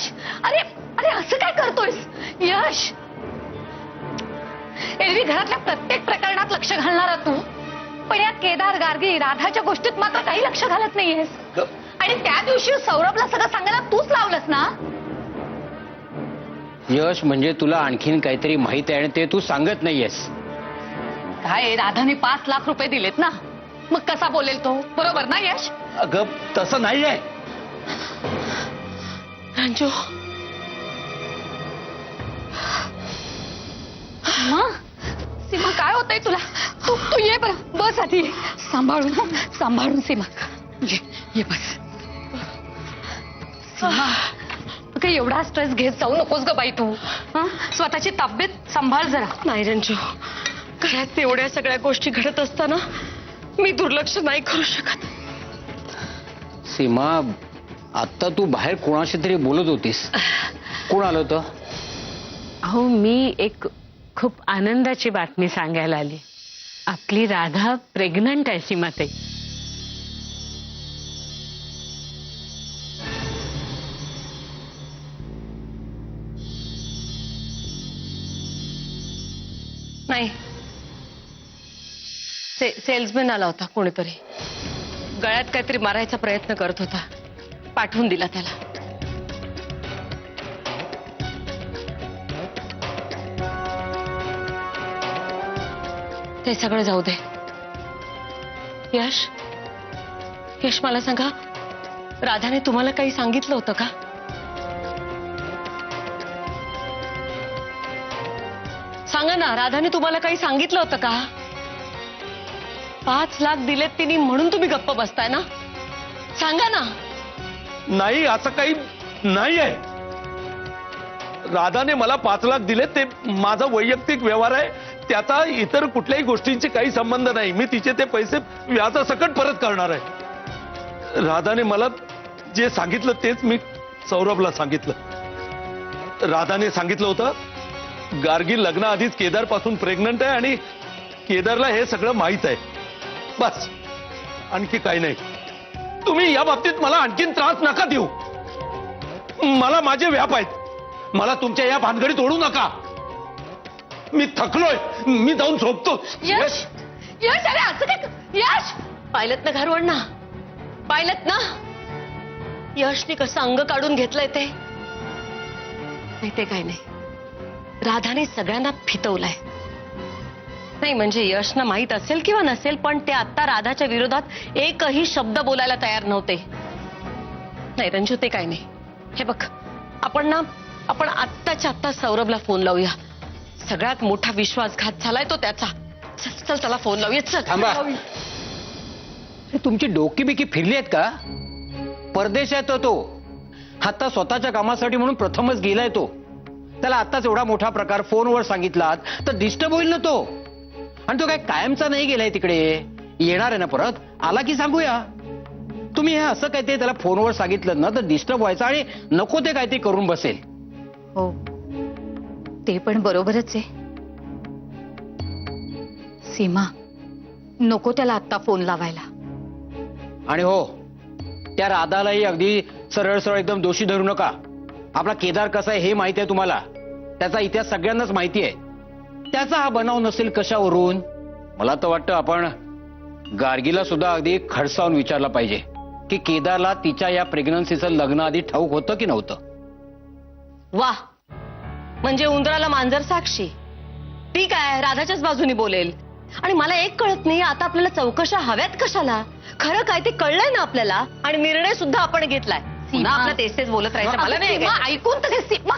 यश, अरे अरे असं काय करतोयस यश? एरवी घरातल्या प्रत्येक प्रकरणात लक्ष घालणारा तू, पण या केदार, गार्गी, राधाच्या गोष्टीत मात्र काही लक्ष घालत नाहीयेस. आणि त्या दिवशी सौरभला सगळं सांगायला तूच लावलंस ना? यश, म्हणजे तुला आणखीन काहीतरी माहित आहे आणि ते तू सांगत नाहीयेस. काय राधाने 5 लाख रुपये दिलेत ना, मग कसा बोलेल तो? बरोबर ना यश? अगं तसं नाहीये रंजू. सीमा, सीमा काय होतंय तुला? तू तू ये बरं, बस आधी. सांभाळून सांभाळून सीमा, ये बस. सीमा, काही एवढा स्ट्रेस घेत जाऊ नकोस ग बाई तू. स्वतःची तब्येत सांभाळ जरा. नाही रंजू, घरात एवढ्या सगळ्या गोष्टी घडत असताना मी दुर्लक्ष नाही करू शकत. सीमा, आता तू बाहेर कोणाशी तरी बोलत होतीस. कोण आलं होतं? अहो, मी एक खूप आनंदाची बातमी सांगायला आली. आपली राधा प्रेग्नंट आहे सीमाताई. नाही, सेल्समॅन आला होता कोणीतरी. गळ्यात काहीतरी मारायचा प्रयत्न करत होता. पाठवून दिला त्याला. ते सगळं जाऊ दे. यश, यश मला सांगा, राधाने तुम्हाला काही सांगितलं होतं का? सांगा ना, राधाने तुम्हाला काही सांगितलं होतं का? 5 लाख दिलेत तिने म्हणून तुम्ही गप्प बसताय ना? सांगा ना. नाही, असं काही नाही आहे. राधाने मला 5 लाख दिले, ते माझा वैयक्तिक व्यवहार आहे. त्याचा इतर कुठल्याही गोष्टींची काही संबंध नाही. मी तिचे ते पैसे व्याजासकट परत करणार आहे. राधाने मला जे सांगितलं तेच मी सौरभला सांगितलं. राधाने सांगितलं होतं, गार्गी लग्नाआधीच केदार पासून प्रेग्नंट आहे आणि केदारला हे सगळं माहित आहे. बस, आणखी काही नाही. तुम्ही या बाबतीत मला आणखीन त्रास नका देऊ. मला माझे व्याप आहेत. मला तुमच्या या भानगडीत ओढू नका. मी थकलोय. मी जाऊन झोपतो. यश, यश, अरे असं काय? यश, पाहिलत ना घरवळणा? पाहिलत ना यशने कसं अंग काढून घेतलंय ते? नाही, ते काही नाही. राधाने सगळ्यांना फितवलंय. नाही म्हणजे यशना माहित असेल किंवा नसेल, पण ते आता राधाच्या विरोधात एकही शब्द बोलायला तयार नव्हते. नाही रंजू, ते काही नाही. हे बघ, आपण आत्ताच्या आत्ता सौरभला फोन लावूया. सगळ्यात मोठा विश्वासघात झालाय तो त्याचा. चल चल, त्याला फोन लावूया. चल थांबा. तुमची डोकी बिकी फिरली आहेत का? परदेशात तो आता स्वतःच्या कामासाठी म्हणून प्रथमच गेलाय तो. त्याला आत्ताच एवढा मोठा प्रकार फोनवर सांगितलात तर डिस्टर्ब होईल ना तो. आणि तो काय कायमचा नाही गेलाय तिकडे. येणार आहे ना परत? आला की सांगूया. तुम्ही हे असं काय ते त्याला फोनवर सांगितलं ना तर डिस्टर्ब व्हायचं आणि नको ते काय ते करून बसेल. हो, ते पण बरोबरच आहे. सीमा, नको त्याला आत्ता फोन लावायला. आणि हो, त्या राधालाही अगदी सरळ सरळ एकदम दोषी धरू नका. आपला केदार कसा आहे हे माहिती आहे तुम्हाला. त्याचा इतिहास सगळ्यांनाच माहिती आहे. त्याचा हा बनाव नसेल कशावरून. मला तर वाटतं आपण गार्गीला सुद्धा अगदी खडसावून विचारला पाहिजे की केदारला तिच्या या प्रेग्नन्सीचं लग्न आधी ठाऊक होतं की नव्हतं. वा, म्हणजे उंदराला मांजर साक्षी. ठीक आहे, राधाच्याच बाजूनी बोलेल. आणि मला एक कळत नाही, आता आपल्याला चौकशा हव्यात कशाला? खरं काय ते कळलंय ना आपल्याला, आणि निर्णय सुद्धा आपण घेतलाय. पुन्हा आपलं तेच तेच बोलत राहायचं मला नाही. सीमा, ऐकून तर घे सीमा.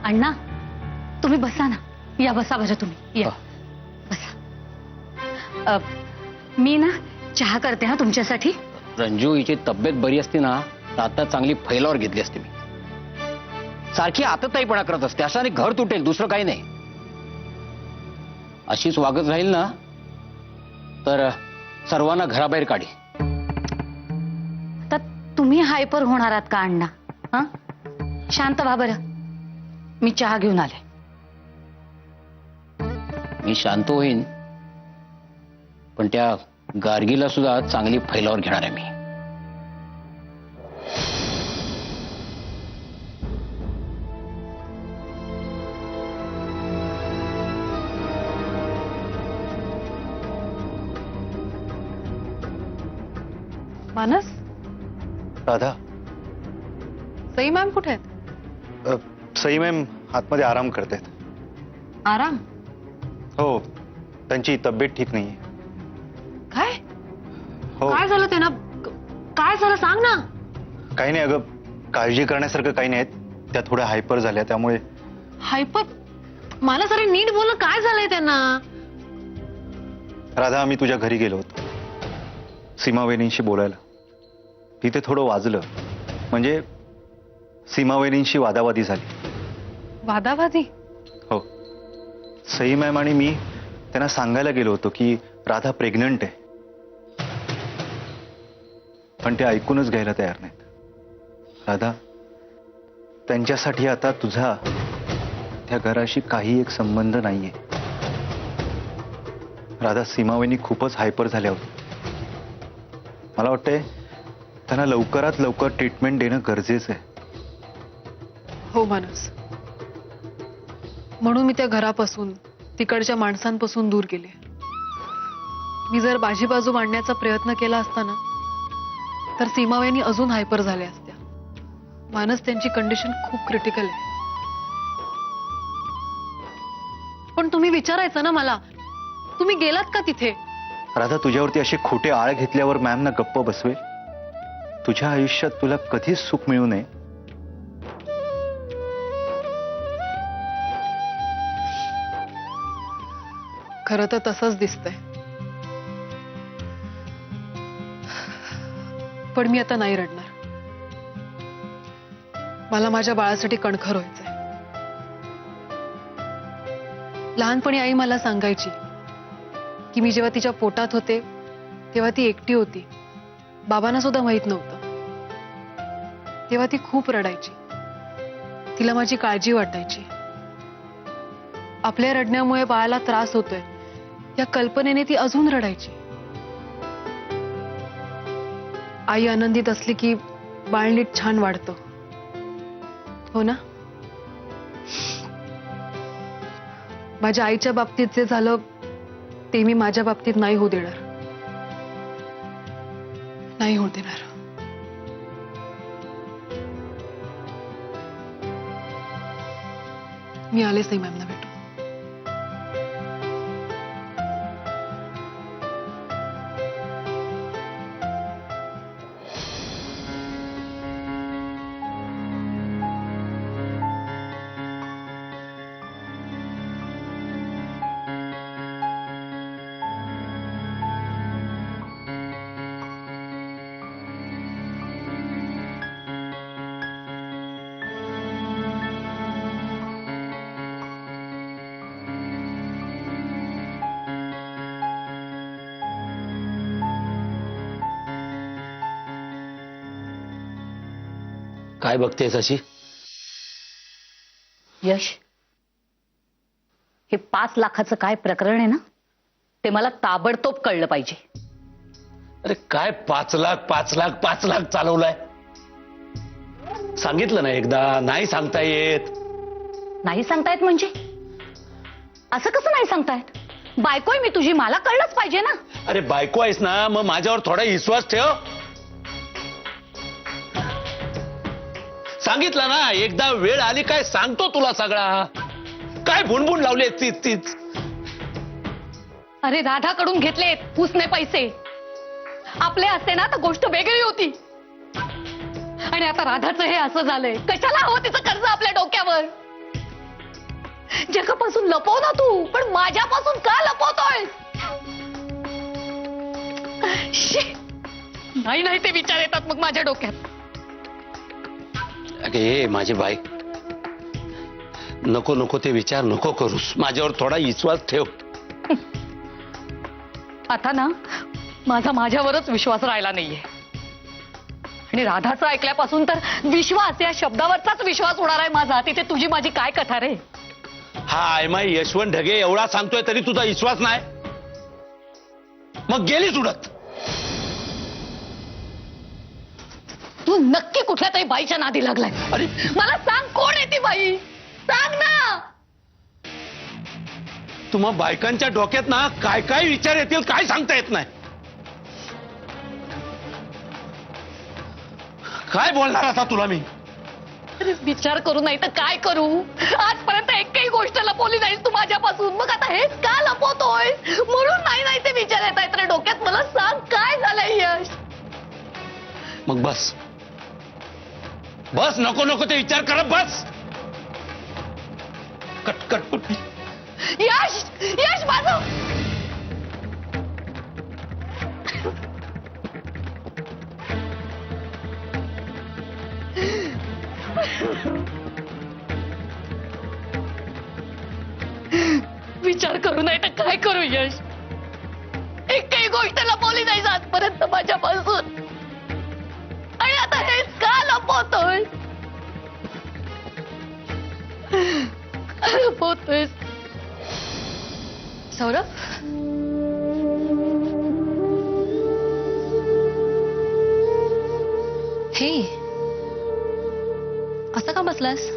अण्णा, तुम्ही बसा ना. या, बसा बरं तुम्ही. या, बसा. मी ना चहा करते ना तुमच्यासाठी. रंजू, हिची तब्येत बरी असती ना तर आता चांगली फैलावर घेतली असती मी. सारखी आतताईपणा करत असते. अशाने घर तुटेल, दुसरं काही नाही. अशीच वागत राहील ना तर सर्वांना घराबाहेर काढी. तर तुम्ही हायपर होणार आहात का अण्णा? हा, शांत व्हा बरं. मी चहा घेऊन आले. मी शांत होईन, पण त्या गार्गीला सुद्धा चांगली फैलावर घेणार आहे मी. मानस, राधा, सई मॅम कुठे आहेत? सई मॅम आतमध्ये आराम करतायत. आराम? हो, त्यांची तब्येत ठीक नाहीये. काय हो, काय झालं त्यांना? काय झालं सांग ना. काही नाही अगं, काळजी करण्यासारखं काही नाही. त्या थोड्या हायपर झाल्या त्यामुळे. हायपर? मला सारे नीट बोल, काय झालंय त्यांना? राधा, आम्ही तुझ्या घरी गेलो होतो सीमा वहिनींशी बोलायला. तिथे थोडं वाजलं, म्हणजे सीमा वहिनींशी वादावादी झाली. वादावादी? हो, सई मॅम आणि मी त्यांना सांगायला गेलो होतो की राधा प्रेग्नंट आहे, पण ते ऐकूनच घ्यायला तयार नाहीत. राधा, त्यांच्यासाठी आता तुझा त्या घराशी काही एक संबंध नाहीये. राधा, सीमावहिनी खूपच हायपर झाल्या होत्या. मला वाटतंय त्यांना लवकरात लवकर ट्रीटमेंट देणं गरजेचं आहे. हो मानस, म्हणून मी त्या घरापासून, तिकडच्या माणसांपासून दूर गेले. मी जर माझी बाजू मांडण्याचा प्रयत्न केला असता ना, तर सीमावहिनी अजून हायपर झाल्या असत्या. मानस, त्यांची कंडिशन खूप क्रिटिकल आहे. पण तुम्ही विचारायचं ना मला, तुम्ही गेलात का तिथे? राधा, तुझ्यावरती असे खोटे आळ घेतल्यावर मॅम ना गप्प बसवेल? तुझ्या आयुष्यात तुला कधीच सुख मिळू नये. खरं तर तसंच दिसतंय, पण मी आता नाही रडणार. मला माझ्या बाळासाठी कणखर व्हायचंय. लहानपणी आई मला सांगायची की मी जेव्हा तिच्या पोटात होते तेव्हा ती एकटी होती, बाबांना सुद्धा माहित नव्हतं. तेव्हा ती खूप रडायची, तिला माझी काळजी वाटायची. आपल्या रडण्यामुळे बाळाला त्रास होतोय या कल्पनेने ती अजून रडायची. आई आनंदित असली की बाळ नीट छान वाढतं, हो ना? माझ्या आईच्या बाबतीत जे झालं ते मी माझ्या बाबतीत नाही होऊ देणार. नाही होऊ देणार. मी आलेच नाही मॅमना भेटू. काय बघतेस अशी? यश, हे 5 लाखाचं काय प्रकरण आहे ना, ते मला ताबडतोब कळलं पाहिजे. अरे काय 5 लाख 5 लाख 5 लाख चालवलाय? सांगितलं ना एकदा, नाही सांगता येत. नाही सांगतायत म्हणजे? असं कसं नाही सांगतायत? बायकोय मी तुझी, मला कळलंच पाहिजे ना. अरे बायको आहेस ना, मग माझ्यावर थोडा विश्वास ठेव. सांगितलं ना एकदा, वेळ आली काय सांगतो तुला सगळा. काय भुणभुण लावली तीच तीच. अरे राधाकडून घेतले उसने पैसे. आपले असते ना तर गोष्ट वेगळी होती. आणि आता राधाचं हे असं झालंय. कशाला हवं तिचं कर्ज आपल्या डोक्यावर? जगापासून लपव ना तू, पण माझ्यापासून का लपवतोय? नाही नाही, ते विचार येतात मग माझ्या डोक्यात. अगे माझी बाई, नको नको ते विचार नको करूस. माझ्यावर थोडा विश्वास ठेव. आता ना माझा माझ्यावरच विश्वास राहिला नाहीये. आणि राधाचं ऐकल्यापासून तर विश्वास या शब्दावरचाच विश्वास होणार आहे माझा. तिथे तुझी माझी काय कथा रे? हा आय माय यशवंत ढगे एवढा सांगतोय तरी तुझा विश्वास नाही. मग गेलीच उडत. तू नक्की कुठल्या तरी बाईच्या नादी लागलाय. अरे मला सांग कोण आहे ती बाई, सांग ना. तुम्हा बायकांच्या डोक्यात ना काय काय विचार येतील काय सांगता येत नाही. काय बोलणार आता तुला मी. अरे विचार करू नाही तर काय करू. आजपर्यंत एकही गोष्ट लपवली नाहीस तू माझ्यापासून, मग आता हेच का लपवतोय. म्हणून नाही ते विचार येत आहेत रे डोक्यात. मला सांग काय झालंय यश. मग बस बस, नको नको ते विचार करत बस. कटकट. यश यश माझं. विचार करू नाही तर काय करू यश. एकही गोष्ट लपवली नाही आजपर्यंत माझ्यापासून, आणि आता हेच का लपवतोय. का लपवतोय सौरभ. हे असं का बसलास.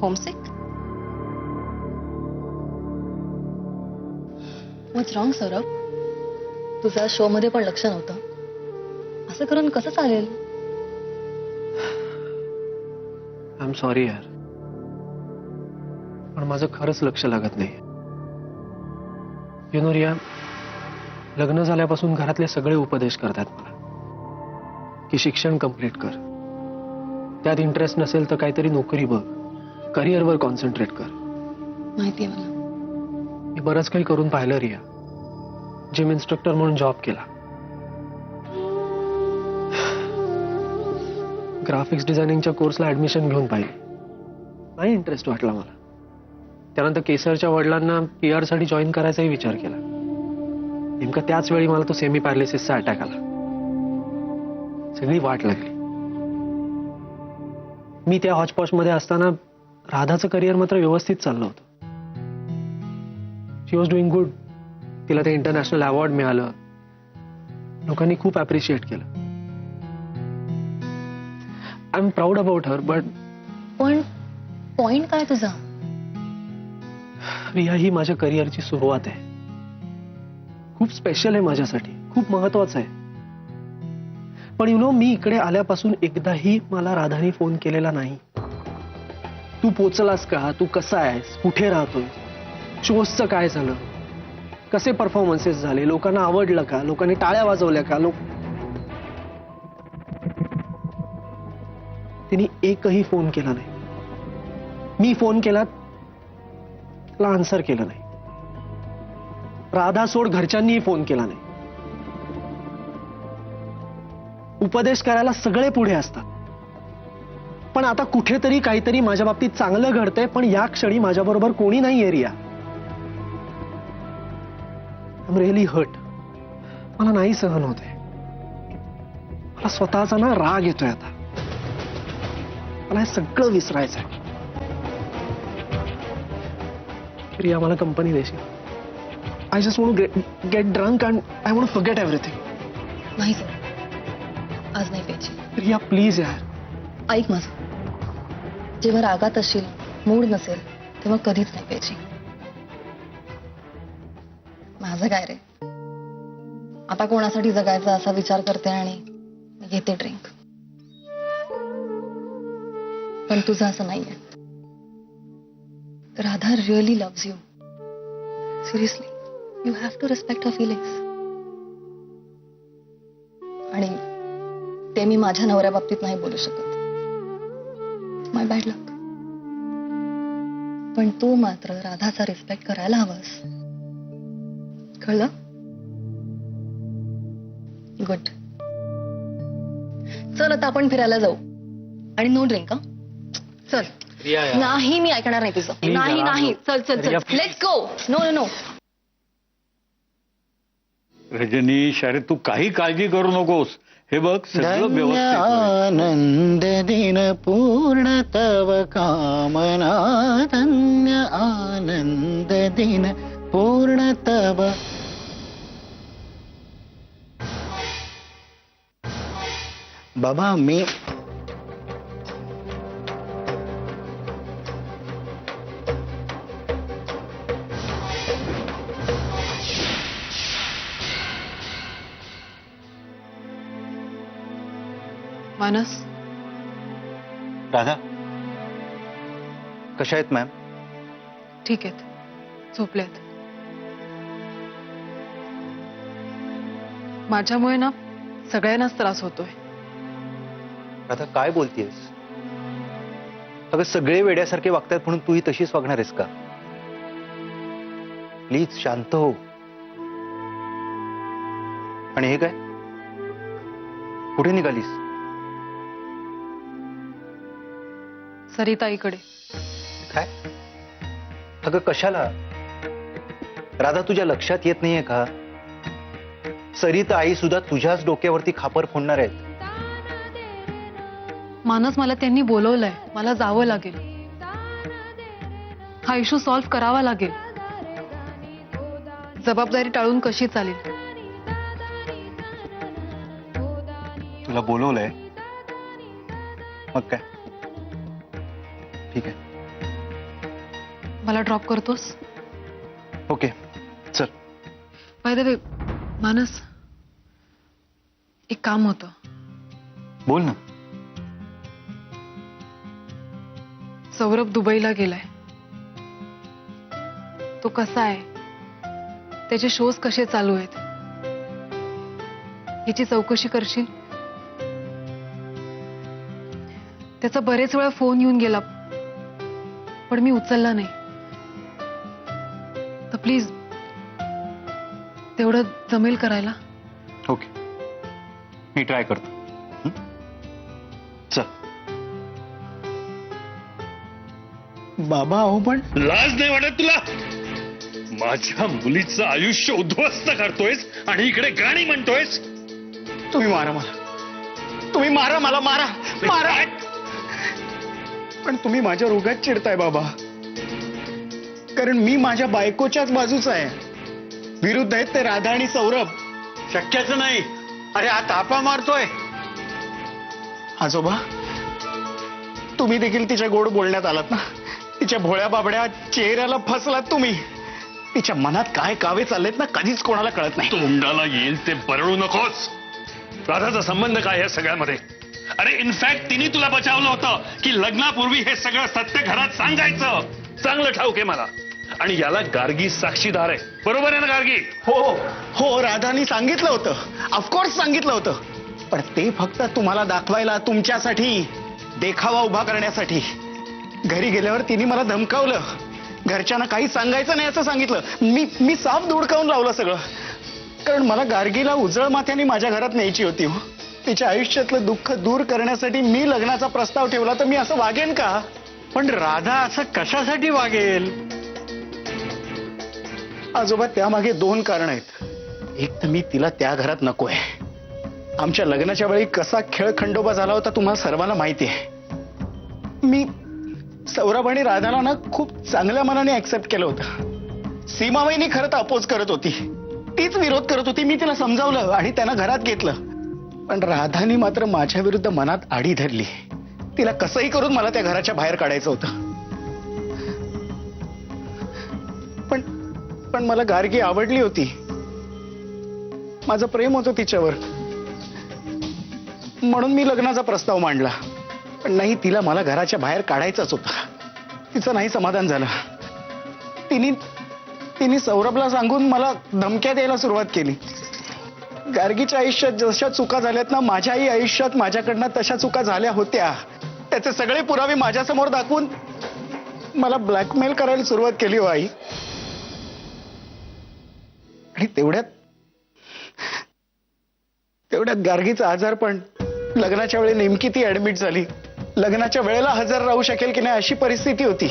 होमसिक. व्हॉट्स रॉंग सौरभ. तुझा शो मध्ये पण लक्ष नव्हतं. असं करून कसं चालेल. आय एम सॉरी यार, पण माझं खरंच लक्ष लागत नाही. यु नो रिया, लग्न झाल्यापासून घरातले सगळे उपदेश करतात मला की शिक्षण कंप्लीट कर, त्यात इंटरेस्ट नसेल तर काहीतरी नोकरी बघ, करिअरवर कॉन्सन्ट्रेट कर. माहितीये मला. मी बरंच काही करून पाहिलं रिया. जिम इन्स्ट्रक्टर म्हणून जॉब केला, ग्राफिक्स डिझायनिंगच्या कोर्सला ऍडमिशन घेऊन पाहिली, नाही इंटरेस्ट वाटला मला. त्यानंतर केसरच्या वडिलांना PR साठी जॉईन करायचाही विचार केला. नेमकं त्याच वेळी मला तो सेमी पॅरालिसिसचा अटॅक आला. सगळी वाट लागली. मी त्या हॉचपॉच मध्ये असताना राधाचं करिअर मात्र व्यवस्थित चाललं होतं. शी वॉज डुईंग गुड. तिला ते इंटरनॅशनल अवॉर्ड मिळालं. लोकांनी खूप अप्रिशिएट केलं. I am proud about her. But पण पॉइंट काय तुझा. रिया, ही माझ्या करिअरची सुरुवात आहे. खूप स्पेशल आहे माझ्यासाठी, खूप महत्वाचं आहे. पण यु नो, मी इकडे आल्यापासून एकदाही मला राधाने फोन केलेला नाही. तू पोचलास का, तू कसा आहेस, कुठे राहतोय, शोजचं काय झालं, कसे परफॉर्मन्सेस झाले, लोकांना आवडलं का, लोकांनी टाळ्या वाजवल्या का, तिने एकही फोन केला नाही. मी फोन केला त्याला आन्सर केलं नाही. राधा सोड घरच्यांनीही फोन केला नाही. उपदेश करायला सगळे पुढे असतात. पण आता कुठेतरी काहीतरी माझ्या बाबतीत चांगलं घडतंय, पण या क्षणी माझ्याबरोबर कोणी नाहीये Riya. I am really hurt. मला नाही सहन होते. मला स्वतःचा ना राग येतोय आता. मला हे सगळं विसरायचंय. रिया, मला कंपनी देशील. I just want to get drunk and I want to forget everything. नाही सर, आज नाही प्यायची. रिया प्लीज यार. ऐक माझं, जेव्हा रागात असशील, मूड नसेल, तेव्हा कधीच नाही प्यायची. माझं काय रे, आता कोणासाठी जगायचं असा विचार करते आणि घेते ड्रिंक. पण तुझं असं नाहीये. Radha really loves you. Seriously, you have to respect her feelings. आणि ते मी माझ्या नवऱ्या बाबतीत नाही बोलू शकत. My bad luck. पण तू मात्र राधाचा रिस्पेक्ट करायला हवास. कळलं. गुड. चल आता आपण फिरायला जाऊ. आणि नो ड्रिंक. हा चल. नाही, मी ऐकणार नाही तुझं. नाही नाही, चल चल चल, let's go. No no no. Rajneesh, अरे तू काही काळजी करू नकोस. हे बघ, सगळं व्यवस्थित होईल. आनंद दिन पूर्ण तव कामना. धन्य आनंद दिन पूर्णतव. बाबा मी मानस, राधा कशा आहेत मॅम? ठीक आहेत, झोपलेत. माझ्यामुळे ना सगळ्यांनाच त्रास होतोय. राधा काय बोलतेस? अगं सगळे वेड्यासारखे वागतात म्हणून तूही तशीच वागणार आहेस का? प्लीज शांत हो. आणि हे काय, कुठे निघालीस? सरिताईकडे. काय? अगं कशाला? राधा तुझ्या लक्षात येत नाहीये का? सरिता आई सुद्धा तुझ्याच डोक्यावरती खापर फोडणार आहेत. मानस, मला त्यांनी बोलवलंय, मला जावं लागेल. हा इश्यू सॉल्व्ह करावा लागेल. जबाबदारी टाळून कशी चालेल? तुला बोलवलंय मग काय, ठीक आहे. मला ड्रॉप करतोस? ओके चल. बाय द वे मानस, एक काम होतं. बोल ना. सौरभ दुबईला गेलाय. तो कसा आहे, त्याचे शोज कसे चालू आहेत, याची चौकशी करशील? त्याचा बरेच वेळा फोन येऊन गेला पण मी उचलला नाही. तर प्लीज तेवढं जमेल करायला? ओके मी ट्राय करतो. चल. बाबा अहो पण लाज नाही वाटत तुला? माझ्या मुलीचं आयुष्य उद्ध्वस्त करतोयस आणि इकडे गाणी म्हणतोयस. तुम्ही मारा मला, तुम्ही मारा मला, मारा मारा. पण तुम्ही माझ्या रोगात चिडताय बाबा, कारण मी माझ्या बायकोच्याच बाजूचा आहे. विरुद्ध आहेत ते राधा आणि सौरभ. शक्यच नाही. अरे हा तापा मारतोय. आजोबा तुम्ही देखील तिच्या गोड बोलण्यात आलात ना. तिच्या भोळ्या बाबड्या चेहऱ्याला फसलात तुम्ही. तिच्या मनात काय कावे चाललेत ना, कधीच कोणाला कळत नाही. तोंडाला येईल ते बरळू नकोस. राधाचा संबंध काय या सगळ्यामध्ये? अरे इनफॅक्ट तिने तुला बचावलं होतं की लग्नापूर्वी हे सगळं सत्य घरात सांगायचं. चांगलं ठाऊक आहे मला. आणि याला गार्गी साक्षीदार आहे, बरोबर आहे ना गार्गी? हो हो, राधानी सांगितलं होतं, ऑफकोर्स सांगितलं होतं. पण ते फक्त तुम्हाला दाखवायला, तुमच्यासाठी देखावा उभा करण्यासाठी. घरी गेल्यावर तिने मला धमकावलं. घरच्यांना काही सांगायचं नाही असं सांगितलं. मी साफ धुडकावून लावलं सगळं. कारण मला गार्गीला उजळ माथ्याने माझ्या घरात न्यायची होती. हो, तिच्या आयुष्यातलं दुःख दूर करण्यासाठी मी लग्नाचा प्रस्ताव ठेवला. तर मी असं वागेन का? पण राधा असं कशासाठी वागेल? आजोबा त्यामागे दोन कारण आहेत. एक तर मी तिला त्या घरात नकोय. आमच्या लग्नाच्या वेळी कसा खेळ खंडोबा झाला होता तुम्हाला सर्वांना माहिती आहे. मी सौरभ आणि राधाला ना खूप चांगल्या मनाने ऍक्सेप्ट केलं होतं. सीमाबाईंनी खरं तर अपोज करत होती, तीच विरोध करत होती. मी तिला समजावलं आणि त्यांना घरात घेतलं. पण राधानी मात्र माझ्या विरुद्ध मनात आडी धरली. तिला कसंही करून मला त्या घराच्या बाहेर काढायचं होतं. पण मला गार्गी आवडली होती. माझं प्रेम होतं तिच्यावर. म्हणून मी लग्नाचा प्रस्ताव मांडला. पण नाही, तिला मला घराच्या बाहेर काढायचंच होतं. तिचं नाही समाधान झालं. तिने सौरभला सांगून मला धमक्या द्यायला सुरुवात केली. गार्गीच्या आयुष्यात जशा चुका झाल्यात ना, माझ्याही आयुष्यात माझ्याकडनं तशा चुका झाल्या होत्या. त्याचे सगळे पुरावे माझ्यासमोर दाखवून मला ब्लॅकमेल करायला सुरुवात केली हो आई. आणि तेवढ्यात गार्गीचा आजार पण. लग्नाच्या वेळी नेमकी ती ऍडमिट झाली. लग्नाच्या वेळेला हजर राहू शकेल की नाही अशी परिस्थिती होती.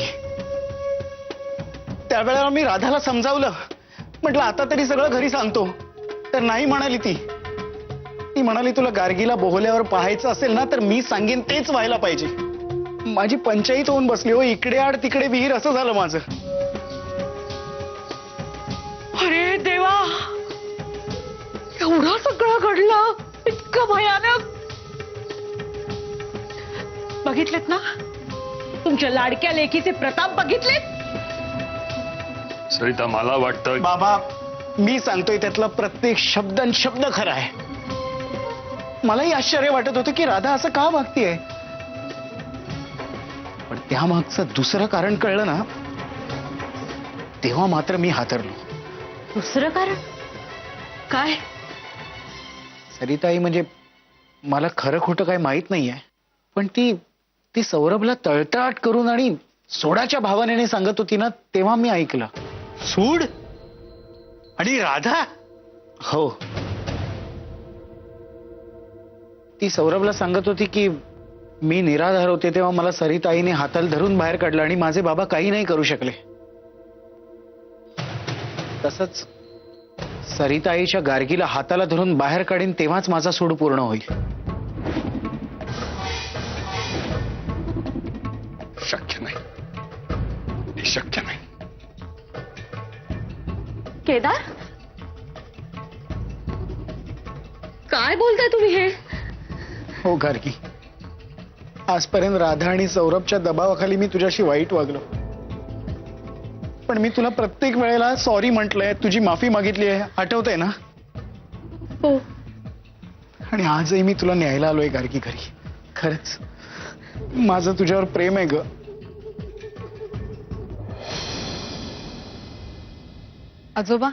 त्यावेळेला मी राधाला समजावलं. म्हटलं आता तरी सगळं घरी सांगतो. तर नाही म्हणाली ती म्हणाली तुला गार्गीला बोहल्यावर पाहायचं असेल ना तर मी सांगेन तेच व्हायला पाहिजे. माझी पंचायत होऊन बसली हो. इकडे आड तिकडे विहीर असं झालं माझं. अरे देवा, एवढं सगळं घडलं, इतकं भयानक. बघितलेत ना तुमच्या लाडक्या लेकीचे प्रताप, बघितलेत? सरिता, मला वाटतं बाबा, मी सांगतोय त्यातला प्रत्येक शब्द आणि शब्द खरा आहे. मलाही आश्चर्य वाटत होतं की राधा असं का वागतीये, पण त्यामागचं दुसरं कारण कळलं ना, तेव्हा मात्र मी हातरलो. दुसरं कारण काय? सरिताई, म्हणजे मला खरं खोटं काही माहित नाहीये, पण ती सौरभला तळतळाट करून आणि सोडाच्या भावनेने सांगत होती ना, तेव्हा मी ऐकलं. सूड आणि राधा. हो, ती सौरभला सांगत होती की मी निराधार होते तेव्हा मला सरिताईने हाताला धरून बाहेर काढलं आणि माझे बाबा काही नाही करू शकले. तसंच सरिताईच्या गार्गीला हाताला धरून बाहेर काढीन तेव्हाच माझा सूड पूर्ण होईल. शक्य नाही, हे शक्य नाही. केदार, काय बोलताय तुम्ही हे? हो गार्गी, आजपर्यंत राधा आणि सौरभच्या दबावाखाली मी तुझ्याशी वाईट वागलो, पण मी तुला प्रत्येक वेळेला सॉरी म्हटलंय, तुझी माफी मागितली आहे, आठवतंय ना? हो. आणि आजही मी तुला न्यायला आलोय गार्गी घरी. खरंच माझं तुझ्यावर प्रेम आहे ग. आजोबा,